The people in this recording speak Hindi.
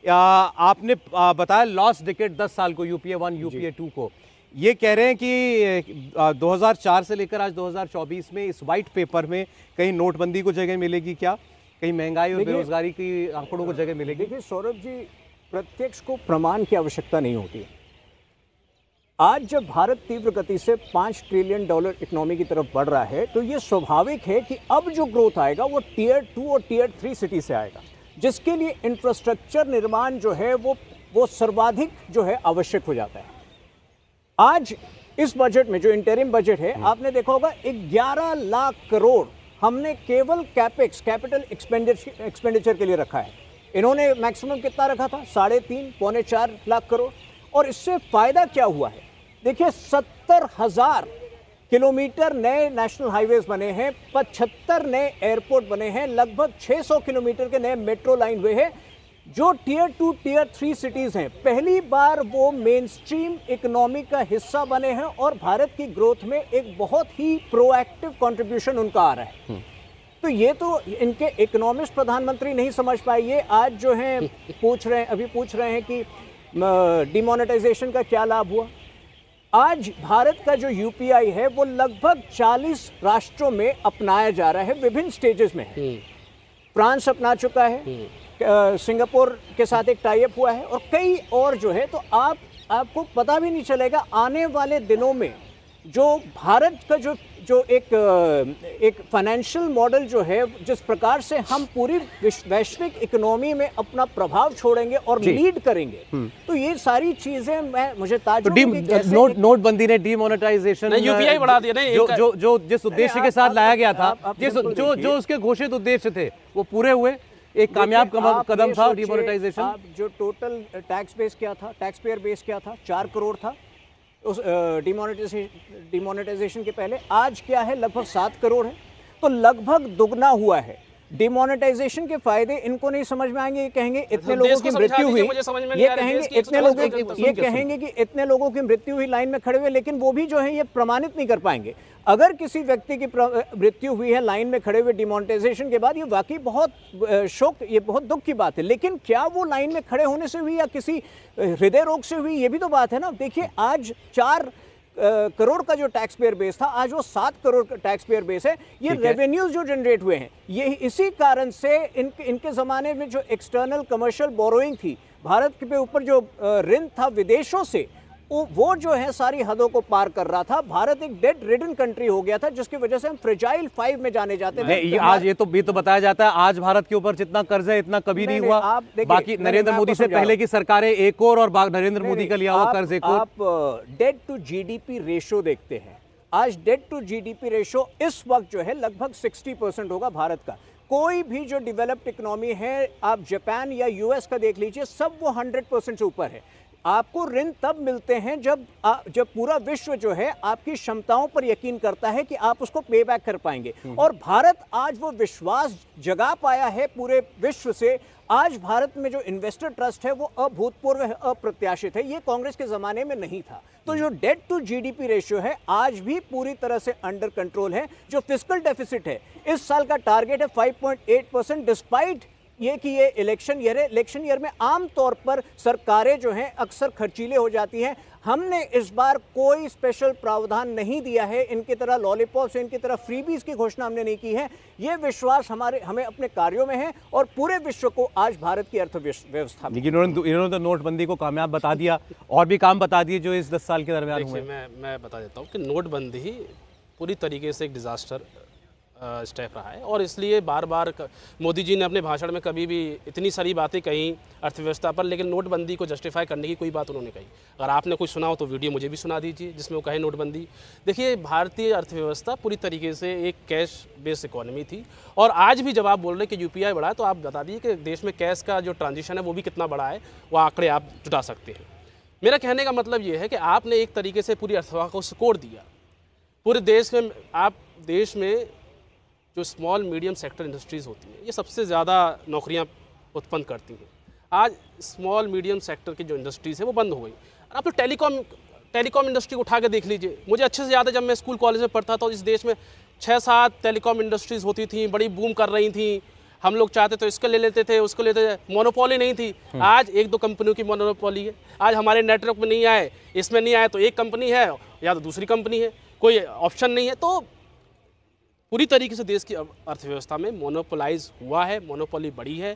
आपने बताया लॉस्ट डिकेड 10 साल को यूपीए 1 यूपीए 2 को। ये कह रहे हैं कि 2004 से लेकर आज 2024 में इस वाइट पेपर में कहीं नोटबंदी को जगह मिलेगी क्या, कहीं महंगाई और बेरोजगारी की आंकड़ों को जगह मिलेगी? देखिए सौरभ जी, प्रत्यक्ष को प्रमाण की आवश्यकता नहीं होती। आज जब भारत तीव्र गति से $5 ट्रिलियन इकोनॉमी की तरफ बढ़ रहा है, तो ये स्वाभाविक है कि अब जो ग्रोथ आएगा वो टियर 2 और टियर 3 सिटी से आएगा, जिसके लिए इंफ्रास्ट्रक्चर निर्माण जो है वो सर्वाधिक जो है आवश्यक हो जाता है। आज इस बजट में जो इंटरिम बजट है, आपने देखा होगा 11 लाख करोड़ हमने केवल कैपेक्स कैपिटल एक्सपेंडिचर के लिए रखा है। इन्होंने मैक्सिमम कितना रखा था? 3.5 पौने 4 लाख करोड़। और इससे फायदा क्या हुआ है? देखिए 70,000 किलोमीटर नए नेशनल हाईवेज बने हैं, 75 नए एयरपोर्ट बने हैं, लगभग 600 किलोमीटर के नए मेट्रो लाइन हुए हैं। जो टियर 2 टियर 3 सिटीज हैं, पहली बार वो मेन स्ट्रीम इकोनॉमी का हिस्सा बने हैं और भारत की ग्रोथ में एक बहुत ही प्रोएक्टिव कंट्रीब्यूशन उनका आ रहा है। तो ये तो इनके इकोनॉमिस्ट प्रधानमंत्री नहीं समझ पाए। ये आज जो है पूछ रहे हैं कि डिमोनेटाइजेशन का क्या लाभ हुआ। आज भारत का जो यूपीआई है वो लगभग 40 राष्ट्रों में अपनाया जा रहा है, विभिन्न स्टेजेस में है। फ्रांस अपना चुका है, सिंगापुर के साथ एक टाई अप हुआ है और कई और जो है। तो आपको पता भी नहीं चलेगा आने वाले दिनों में जो भारत का जो एक फाइनेंशियल मॉडल जो है, जिस प्रकार से हम पूरी वैश्विक इकोनॉमी में अपना प्रभाव छोड़ेंगे और लीड करेंगे, तो ये सारी चीजें मुझे ताज्जुब नोटबंदी ने डिमोनेटाइजेशन यूपीआई बढ़ा दिया नहीं, जो जिस उद्देश्य के साथ लाया गया था, जो उसके घोषित उद्देश्य थे वो पूरे हुए। एक कामयाब कदम था डिमोनेटाइजेशन। जो टोटल टैक्स बेस क्या था, टैक्स पेयर बेस क्या था, 4 करोड़ था उस डिमोनेटाइजेशन के पहले। आज क्या है? लगभग 7 करोड़ है। तो लगभग दुगना हुआ है। डिमोनेटाइजेशन के फायदे इनको नहीं समझ में आएंगे। ये कहेंगे इतने लोगों की मृत्यु हुई, ये कहेंगे कि इतने लोगों की मृत्यु हुई लाइन में खड़े हुए, लेकिन वो भी जो है ये प्रमाणित नहीं कर पाएंगे। अगर किसी व्यक्ति की मृत्यु हुई है लाइन में खड़े हुए डिमोनेटाइजेशन के बाद, ये वाकई बहुत ये बहुत दुख की बात है। लेकिन क्या वो लाइन में खड़े होने से हुई या किसी हृदय रोग से हुई, ये भी तो बात है ना। देखिए आज 4 करोड़ का जो टैक्स पेयर बेस था, आज वो 7 करोड़ का टैक्स पेयर बेस है। ये रेवेन्यूज जो जनरेट हुए हैं, ये इसी कारण से इनके ज़माने में जो एक्सटर्नल कमर्शियल बोरोइंग थी, भारत के ऊपर जो ऋण था विदेशों से, वो जो है सारी हदों को पार कर रहा था। भारत एक डेट रिडन कंट्री हो गया था, जिसकी वजह से हम फ्रेजाइल 5 में जाने जाते थे। आज ये तो बताया जाता है आज भारत के ऊपर जितना कर्ज है इतना कभी नहीं हुआ। बाकी नरेंद्र मोदी से पहले की सरकारें एक और नरेंद्र मोदी का लिया हुआ कर्ज एक और। आप डेट टू जीडीपी रेशो देखते हैं, आज डेट टू जीडीपी रेशो इस वक्त जो है लगभग 60% होगा भारत का। कोई भी जो डेवलप्ड इकोनॉमी है, आप जापान या यूएस का देख लीजिए, सब वो 100% से ऊपर है। आपको ऋण तब मिलते हैं जब पूरा विश्व जो है आपकी क्षमताओं पर यकीन करता है कि आप उसको पे बैक कर पाएंगे। और भारत आज वो विश्वास जगा पाया है पूरे विश्व से। आज भारत में जो इन्वेस्टर ट्रस्ट है वो अभूतपूर्व है, अप्रत्याशित है। ये कांग्रेस के ज़माने में नहीं था। तो जो डेट टू जीडीपी रेशियो है आज भी पूरी तरह से अंडर कंट्रोल है। जो फिस्कल डेफिसिट है, इस साल का टारगेट है 5.8%, डिस्पाइट ये कि ये इलेक्शन ईयर में आमतौर पर सरकारें जो हैं अक्सर खर्चीले हो जाती हैं। हमने इस बार कोई स्पेशल प्रावधान नहीं दिया है, इनकी तरह लॉलीपॉप से, इनकी तरह फ्रीबीज की घोषणा हमने नहीं की है। ये विश्वास हमें अपने कार्यों में है और पूरे विश्व को आज भारत की अर्थव्यवस्था में। इन्होंने तो नोटबंदी को कामयाब बता दिया और भी काम बता दिए जो इस 10 साल के दरमियान हुए। मैं बता देता हूँ कि नोटबंदी ही पूरी तरीके से एक डिजास्टर स्टेप रहा है और इसलिए बार बार मोदी जी ने अपने भाषण में कभी भी इतनी सारी बातें कही अर्थव्यवस्था पर, लेकिन नोटबंदी को जस्टिफाई करने की कोई बात उन्होंने कही। अगर आपने कुछ सुना हो तो वीडियो मुझे भी सुना दीजिए जिसमें वो कहे नोटबंदी। देखिए, भारतीय अर्थव्यवस्था पूरी तरीके से एक कैश बेस्ड इकोनॉमी थी और आज भी जब आप बोल रहे हैं कि यूपीआई बढ़ा है तो आप बता दीजिए कि देश में कैश का जो ट्रांजिशन है वो भी कितना बड़ा है, वो आंकड़े आप जुटा सकते हैं। मेरा कहने का मतलब ये है कि आपने एक तरीके से पूरी अर्थव्यवस्था को सिकोड़ दिया पूरे देश में। आप देश में जो स्मॉल मीडियम सेक्टर इंडस्ट्रीज़ होती हैं, ये सबसे ज़्यादा नौकरियां उत्पन्न करती हैं। आज स्मॉल मीडियम सेक्टर की जो इंडस्ट्रीज़ है वो बंद हो गई। आप तो टेलीकॉम इंडस्ट्री को उठा के देख लीजिए। मुझे अच्छे से याद है जब मैं स्कूल कॉलेज में पढ़ता था तो इस देश में 6-7 टेलीकॉम इंडस्ट्रीज़ होती थी, बड़ी बूम कर रही थी। हम लोग चाहते तो इसको ले लेते थे, उसको लेते थे, मोनोपोली नहीं थी। आज एक दो कंपनियों की मोनोपोली है। आज हमारे नेटवर्क में नहीं आए, इसमें नहीं आए तो एक कंपनी है या तो दूसरी कंपनी है, कोई ऑप्शन नहीं है। तो पूरी तरीके से देश की अर्थव्यवस्था में मोनोपोलाइज हुआ है, मोनोपोली बढ़ी है।